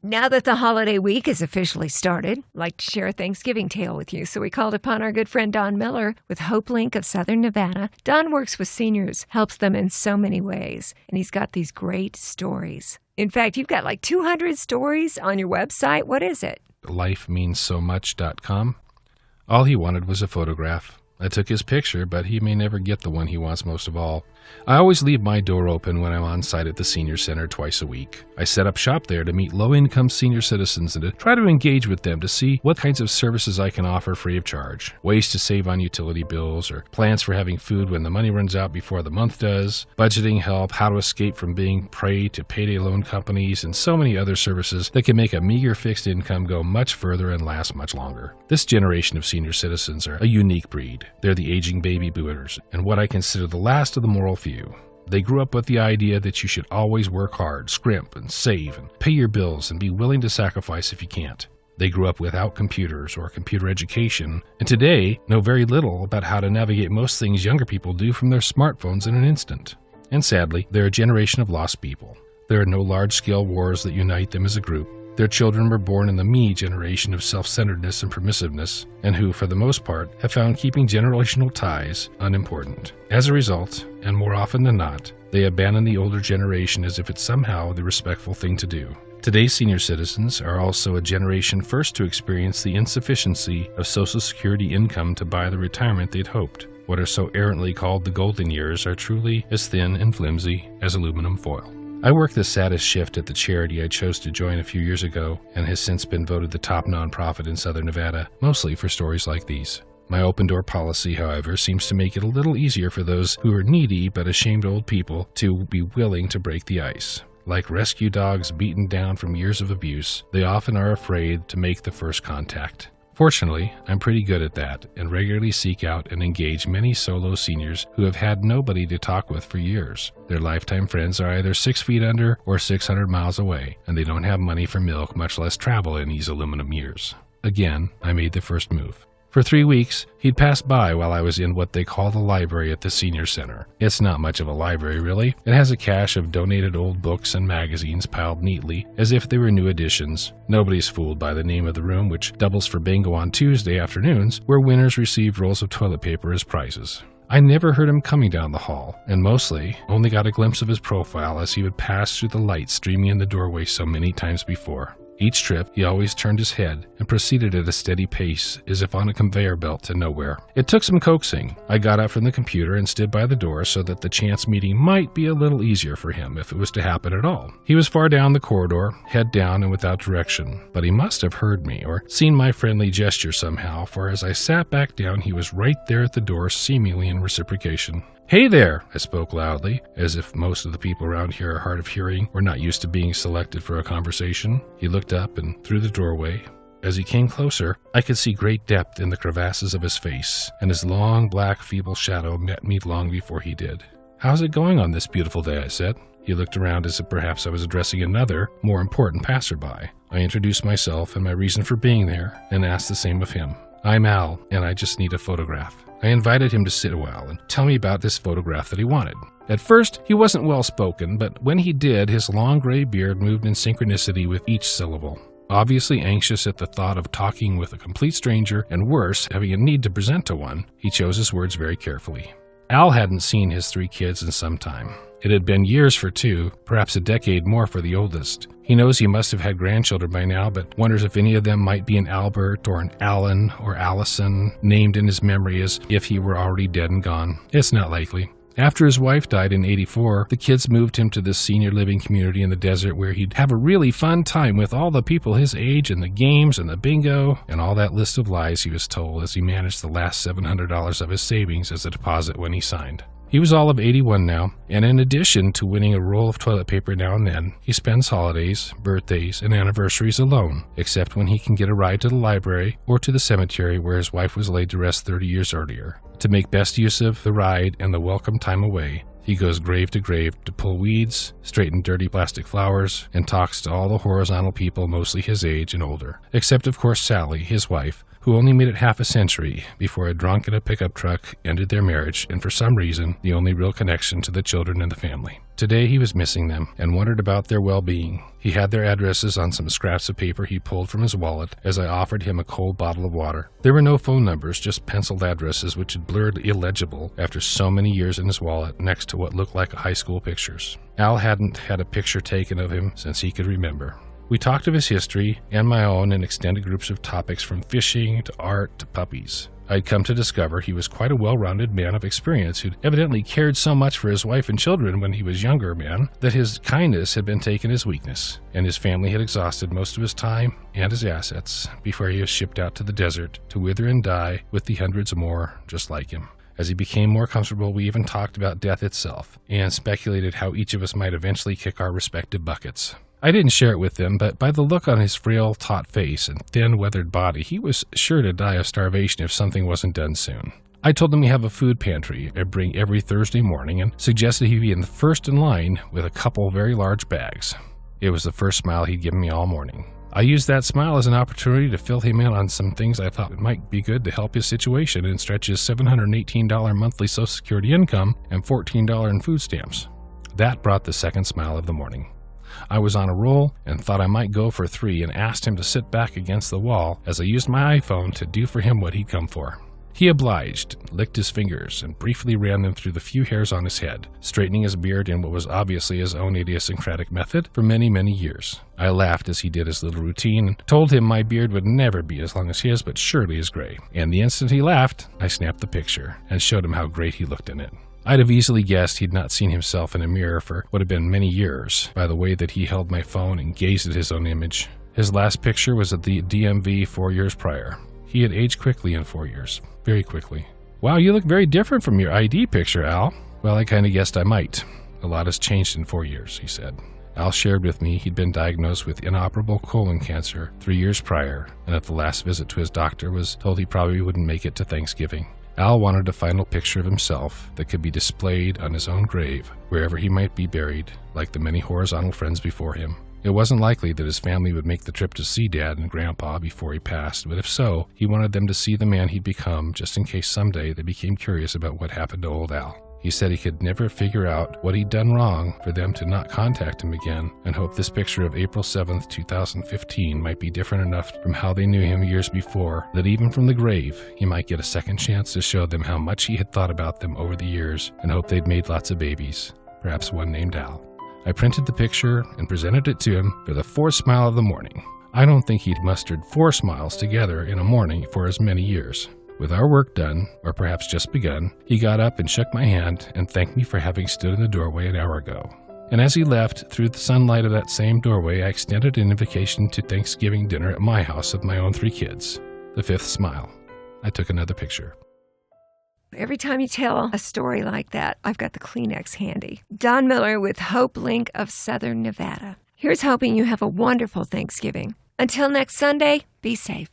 Now that the holiday week has officially started, I'd like to share a Thanksgiving tale with you. So we called upon our good friend Don Miller with Hope Link of Southern Nevada. Don works with seniors, helps them in so many ways, and he's got these great stories. In fact, you've got like 200 stories on your website. What is it? lifemeansomuch.com. All he wanted was a photograph. I took his picture, but he may never get the one he wants most of all. I always leave my door open when I'm on site at the senior center twice a week. I set up shop there to meet low-income senior citizens and to try to engage with them to see what kinds of services I can offer free of charge. Ways to save on utility bills, or plans for having food when the money runs out before the month does, budgeting help, how to escape from being prey to payday loan companies, and so many other services that can make a meager fixed income go much further and last much longer. This generation of senior citizens are a unique breed. They're the aging baby boomers, and what I consider the last of the moral few. They grew up with the idea that you should always work hard, scrimp, and save, and pay your bills, and be willing to sacrifice if you can't. They grew up without computers or computer education, and today know very little about how to navigate most things younger people do from their smartphones in an instant. And sadly, they're a generation of lost people. There are no large-scale wars that unite them as a group. Their children were born in the me generation of self-centeredness and permissiveness, and who, for the most part, have found keeping generational ties unimportant. As a result, and more often than not, they abandon the older generation as if it's somehow the respectful thing to do. Today's senior citizens are also a generation first to experience the insufficiency of Social Security income to buy the retirement they'd hoped. What are so errantly called the golden years are truly as thin and flimsy as aluminum foil. I work the saddest shift at the charity I chose to join a few years ago and has since been voted the top nonprofit in Southern Nevada, mostly for stories like these. My open-door policy, however, seems to make it a little easier for those who are needy but ashamed old people to be willing to break the ice. Like rescue dogs beaten down from years of abuse, they often are afraid to make the first contact. Fortunately, I'm pretty good at that and regularly seek out and engage many solo seniors who have had nobody to talk with for years. Their lifetime friends are either 6 feet under or 600 miles away, and they don't have money for milk, much less travel in these aluminum years. Again, I made the first move. For 3 weeks, he'd pass by while I was in what they call the library at the senior center. It's not much of a library, really. It has a cache of donated old books and magazines piled neatly, as if they were new editions. Nobody's fooled by the name of the room, which doubles for bingo on Tuesday afternoons, where winners receive rolls of toilet paper as prizes. I never heard him coming down the hall, and mostly only got a glimpse of his profile as he would pass through the light streaming in the doorway so many times before. Each trip, he always turned his head and proceeded at a steady pace, as if on a conveyor belt to nowhere. It took some coaxing. I got up from the computer and stood by the door so that the chance meeting might be a little easier for him if it was to happen at all. He was far down the corridor, head down and without direction, but he must have heard me or seen my friendly gesture somehow, for as I sat back down, he was right there at the door, seemingly in reciprocation. "Hey there," I spoke loudly, as if most of the people around here are hard of hearing or not used to being selected for a conversation. He looked up and through the doorway. As he came closer, I could see great depth in the crevasses of his face, and his long, black, feeble shadow met me long before he did. "How's it going on this beautiful day?" I said. He looked around as if perhaps I was addressing another, more important passerby. I introduced myself and my reason for being there, and asked the same of him. "I'm Al, and I just need a photograph." I invited him to sit a while and tell me about this photograph that he wanted. At first, he wasn't well-spoken, but when he did, his long gray beard moved in synchronicity with each syllable. Obviously anxious at the thought of talking with a complete stranger, and worse, having a need to present to one, he chose his words very carefully. Al hadn't seen his 3 kids in some time. It had been years for 2, perhaps a decade more for the oldest. He knows he must have had grandchildren by now, but wonders if any of them might be an Albert or an Alan or Allison, named in his memory as if he were already dead and gone. It's not likely. After his wife died in '84, the kids moved him to this senior living community in the desert where he'd have a really fun time with all the people his age and the games and the bingo and all that list of lies he was told as he managed the last $700 of his savings as a deposit when he signed. He was all of 81 now, and in addition to winning a roll of toilet paper now and then, he spends holidays, birthdays, and anniversaries alone, except when he can get a ride to the library or to the cemetery where his wife was laid to rest 30 years earlier. To make best use of the ride and the welcome time away, He goes grave to grave to pull weeds, straighten dirty plastic flowers, and talks to all the horizontal people mostly his age and older, except of course Sally, his wife, who only made it half a century before a drunk in a pickup truck ended their marriage and for some reason the only real connection to the children in the family. Today he was missing them and wondered about their well-being. He had their addresses on some scraps of paper he pulled from his wallet as I offered him a cold bottle of water. There were no phone numbers, just penciled addresses which had blurred illegible after so many years in his wallet next to what looked like high school pictures. Al hadn't had a picture taken of him since he could remember. We talked of his history and my own in extended groups of topics from fishing to art to puppies. I'd come to discover he was quite a well-rounded man of experience who'd evidently cared so much for his wife and children when he was younger man that his kindness had been taken as weakness, and his family had exhausted most of his time and his assets before he was shipped out to the desert to wither and die with the hundreds more just like him. As he became more comfortable, we even talked about death itself and speculated how each of us might eventually kick our respective buckets. I didn't share it with them, but by the look on his frail, taut face and thin, weathered body, he was sure to die of starvation if something wasn't done soon. I told him we have a food pantry I bring every Thursday morning and suggested he be in the first in line with a couple very large bags. It was the first smile he'd given me all morning. I used that smile as an opportunity to fill him in on some things I thought might be good to help his situation and stretch his $718 monthly Social Security income and $14 in food stamps. That brought the second smile of the morning. I was on a roll and thought I might go for 3 and asked him to sit back against the wall as I used my iPhone to do for him what he'd come for. He obliged, licked his fingers, and briefly ran them through the few hairs on his head, straightening his beard in what was obviously his own idiosyncratic method for many, many years. I laughed as he did his little routine and told him my beard would never be as long as his, but surely as gray. And the instant he laughed, I snapped the picture and showed him how great he looked in it. I'd have easily guessed he'd not seen himself in a mirror for what had been many years by the way that he held my phone and gazed at his own image. His last picture was at the DMV 4 years prior. He had aged quickly in 4 years. Very quickly. Wow, you look very different from your ID picture, Al. Well, I kind of guessed I might. A lot has changed in 4 years, he said. Al shared with me he'd been diagnosed with inoperable colon cancer 3 years prior, and at the last visit to his doctor was told he probably wouldn't make it to Thanksgiving. Al wanted a final picture of himself that could be displayed on his own grave, wherever he might be buried, like the many horizontal friends before him. It wasn't likely that his family would make the trip to see Dad and Grandpa before he passed, but if so, he wanted them to see the man he'd become just in case someday they became curious about what happened to old Al. He said he could never figure out what he'd done wrong for them to not contact him again, and hoped this picture of April 7th, 2015 might be different enough from how they knew him years before that even from the grave he might get a second chance to show them how much he had thought about them over the years and hoped they'd made lots of babies, perhaps one named Al. I printed the picture and presented it to him for the 4th smile of the morning. I don't think he'd mustered 4 smiles together in a morning for as many years. With our work done, or perhaps just begun, he got up and shook my hand and thanked me for having stood in the doorway an hour ago. And as he left, through the sunlight of that same doorway, I extended an invitation to Thanksgiving dinner at my house of my own 3 kids. The 5th smile. I took another picture. Every time you tell a story like that, I've got the Kleenex handy. Don Miller with Hope Link of Southern Nevada. Here's hoping you have a wonderful Thanksgiving. Until next Sunday, be safe.